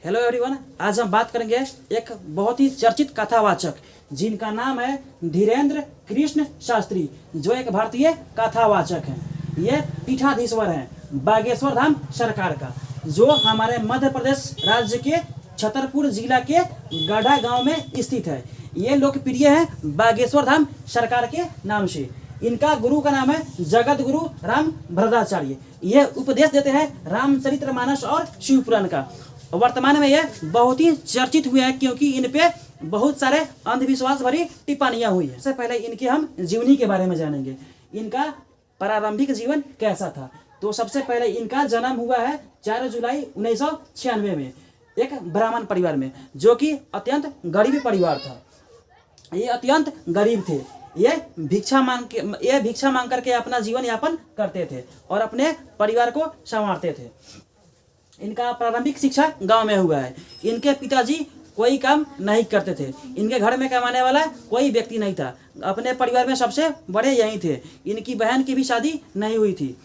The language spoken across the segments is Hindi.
हेलो एवरीवन, आज हम बात करेंगे एक बहुत ही चर्चित कथावाचक जिनका नाम है धीरेन्द्र कृष्ण शास्त्री, जो एक भारतीय कथावाचक हैं। ये पीठाधीश्वर हैं बागेश्वर धाम सरकार का, जो हमारे मध्य प्रदेश राज्य के छतरपुर जिला के गढ़ा गांव में स्थित है। ये लोकप्रिय है बागेश्वर धाम सरकार के नाम से। इनका गुरु का नाम है जगत गुरु राम भद्राचार्य। ये उपदेश देते हैं रामचरितमानस और शिव पुराण का। वर्तमान में ये बहुत ही चर्चित हुए हैं क्योंकि इन पे बहुत सारे अंधविश्वास भरी टिप्पणियां हुई है। सबसे पहले इनकी हम जीवनी के बारे में जानेंगे। इनका प्रारंभिक जीवन कैसा था, तो सबसे पहले इनका जन्म हुआ है 4 जुलाई 1996 में एक ब्राह्मण परिवार में, जो कि अत्यंत गरीब परिवार था। ये अत्यंत गरीब थे। ये भिक्षा मांग करके अपना जीवन यापन करते थे और अपने परिवार को संवारते थे। इनका प्रारंभिक शिक्षा गांव में हुआ है। इनके पिताजी कोई काम नहीं करते थे। इनके घर में कमाने वाला कोई व्यक्ति नहीं था। अपने परिवार में सबसे बड़े यही थे। इनकी बहन की भी शादी नहीं हुई थी,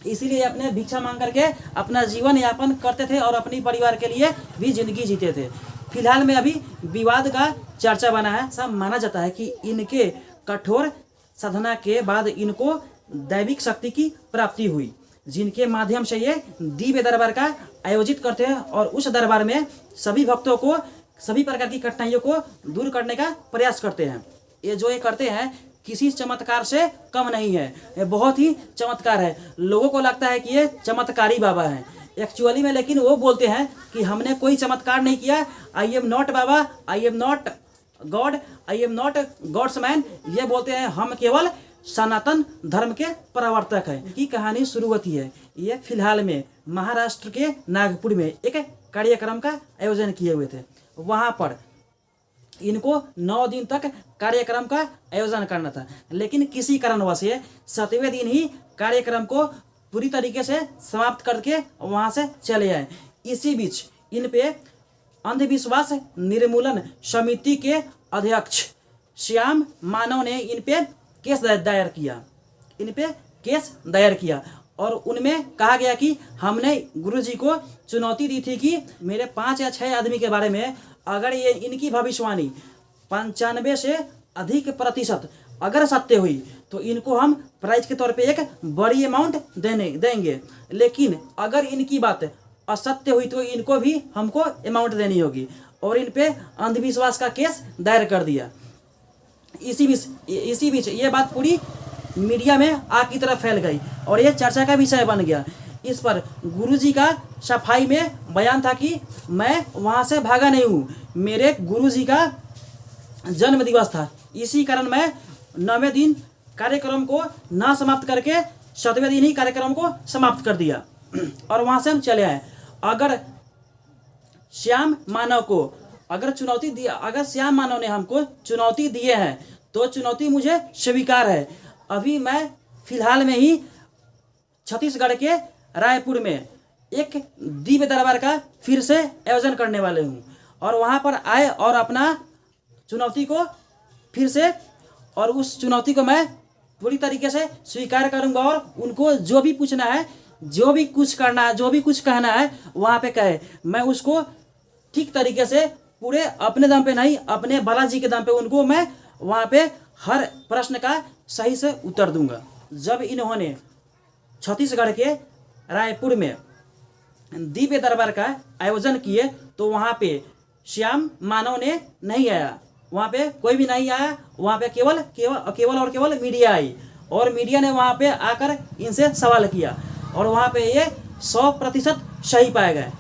इसीलिए अपने भिक्षा मांग करके अपना जीवन यापन करते थे और अपनी परिवार के लिए भी जिंदगी जीते थे। फिलहाल में अभी विवाद का चर्चा बना है। सब माना जाता है कि इनके कठोर साधना के बाद इनको दैविक शक्ति की प्राप्ति हुई, जिनके माध्यम से ये दिव्य दरबार का आयोजित करते हैं और उस दरबार में सभी भक्तों को सभी प्रकार की कठिनाइयों को दूर करने का प्रयास करते हैं। ये जो ये करते हैं किसी चमत्कार से कम नहीं है। ये बहुत ही चमत्कार है। लोगों को लगता है कि ये चमत्कारी बाबा हैं एक्चुअली में, लेकिन वो बोलते हैं कि हमने कोई चमत्कार नहीं किया। I am not baba, I am not God, I am not God's man. ये बोलते हैं हम केवल सनातन धर्म के प्रवर्तक हैं। की कहानी शुरू होती है। ये फिलहाल में महाराष्ट्र के नागपुर में एक कार्यक्रम का आयोजन किए हुए थे। वहाँ पर इनको 9 दिन तक कार्यक्रम का आयोजन करना था, लेकिन किसी कारणवश 7वें दिन ही कार्यक्रम को पूरी तरीके से समाप्त करके वहाँ से चले आए। इसी बीच इन पे अंधविश्वास निर्मूलन समिति के अध्यक्ष श्याम मानव ने इन पे केस दायर किया और उनमें कहा गया कि हमने गुरुजी को चुनौती दी थी कि मेरे 5 या 6 आदमी के बारे में अगर ये इनकी भविष्यवाणी 95 से अधिक प्रतिशत अगर सत्य हुई तो इनको हम प्राइज के तौर पे एक बड़ी अमाउंट देंगे, लेकिन अगर इनकी बात असत्य हुई तो इनको भी हमको अमाउंट देनी होगी। और इन पे अंधविश्वास का केस दायर कर दिया। इसी बीच ये बात पूरी मीडिया में आग की तरह फैल गई और ये चर्चा का विषय बन गया। इस पर गुरुजी का सफाई में बयान था कि मैं वहाँ से भागा नहीं हूँ, मेरे गुरुजी का जन्म दिवस था, इसी कारण मैं 9वें दिन कार्यक्रम को ना समाप्त करके 7वें दिन ही कार्यक्रम को समाप्त कर दिया और वहाँ से हम चले आए। अगर श्याम मानव ने हमको चुनौती दिए हैं तो चुनौती मुझे स्वीकार है। अभी मैं फिलहाल में ही छत्तीसगढ़ के रायपुर में एक दिव्य दरबार का फिर से आयोजन करने वाले हूँ और वहाँ पर आए और अपना चुनौती को फिर से और उस चुनौती को मैं पूरी तरीके से स्वीकार करूँगा और उनको जो भी पूछना है, जो भी कुछ करना है, जो भी कुछ कहना है वहाँ पे कहे। मैं उसको ठीक तरीके से पूरे अपने दम पे नहीं, अपने बालाजी के दम पे उनको मैं वहाँ पे हर प्रश्न का सही से उत्तर दूंगा। जब इन्होंने छत्तीसगढ़ के रायपुर में दिव्य दरबार का आयोजन किए तो वहाँ पे श्याम मानव ने नहीं आया, वहाँ पे कोई भी नहीं आया। वहाँ पे केवल मीडिया आई और मीडिया ने वहाँ पे आकर इनसे सवाल किया और वहाँ पे ये 100% सही पाए गए।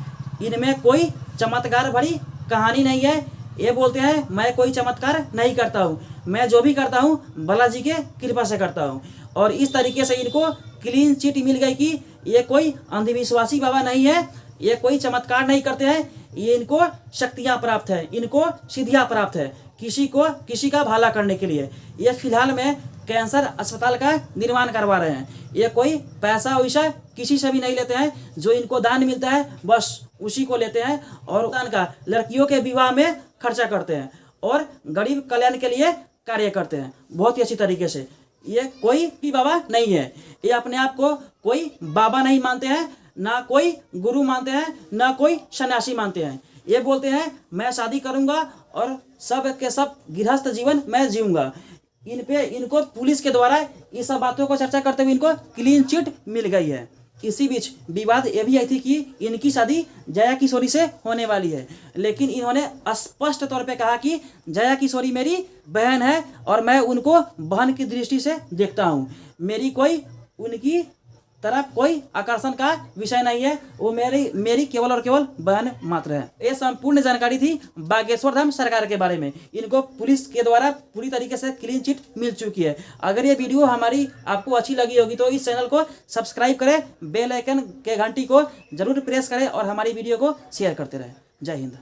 इनमें कोई चमत्कार भरी कहानी नहीं है। ये बोलते हैं मैं कोई चमत्कार नहीं करता हूँ, मैं जो भी करता हूँ बालाजी के कृपा से करता हूँ। और इस तरीके से इनको क्लीन चिट मिल गई कि ये कोई अंधविश्वासी बाबा नहीं है, ये कोई चमत्कार नहीं करते हैं, ये इनको शक्तियाँ प्राप्त है, इनको सिद्धियाँ प्राप्त है किसी का भला करने के लिए। ये फिलहाल में कैंसर अस्पताल का निर्माण करवा रहे हैं। ये कोई पैसा वैसा किसी से भी नहीं लेते हैं, जो इनको दान मिलता है बस उसी को लेते हैं और दान का लड़कियों के विवाह में खर्चा करते हैं और गरीब कल्याण के लिए कार्य करते हैं बहुत ही अच्छी तरीके से। ये कोई भी बाबा नहीं है, ये अपने आप को कोई बाबा नहीं मानते हैं, ना कोई गुरु मानते हैं, ना कोई सन्यासी मानते हैं। ये बोलते हैं मैं शादी करूंगा और सब के सब गृहस्थ जीवन मैं जीऊँगा। इनको पुलिस के द्वारा ये सब बातों को चर्चा करते हुए इनको क्लीन चिट मिल गई है। इसी बीच विवाद ये भी आई थी कि इनकी शादी जया किशोरी से होने वाली है, लेकिन इन्होंने स्पष्ट तौर पे कहा कि जया किशोरी मेरी बहन है और मैं उनको बहन की दृष्टि से देखता हूँ। मेरी कोई उनकी तरफ कोई आकर्षण का विषय नहीं है, वो मेरी केवल और केवल बहन मात्र है। ये संपूर्ण जानकारी थी बागेश्वर धाम सरकार के बारे में। इनको पुलिस के द्वारा पूरी तरीके से क्लीन चिट मिल चुकी है। अगर ये वीडियो हमारी आपको अच्छी लगी होगी तो इस चैनल को सब्सक्राइब करें, बेल आइकन के घंटी को जरूर प्रेस करें और हमारी वीडियो को शेयर करते रहें। जय हिंद।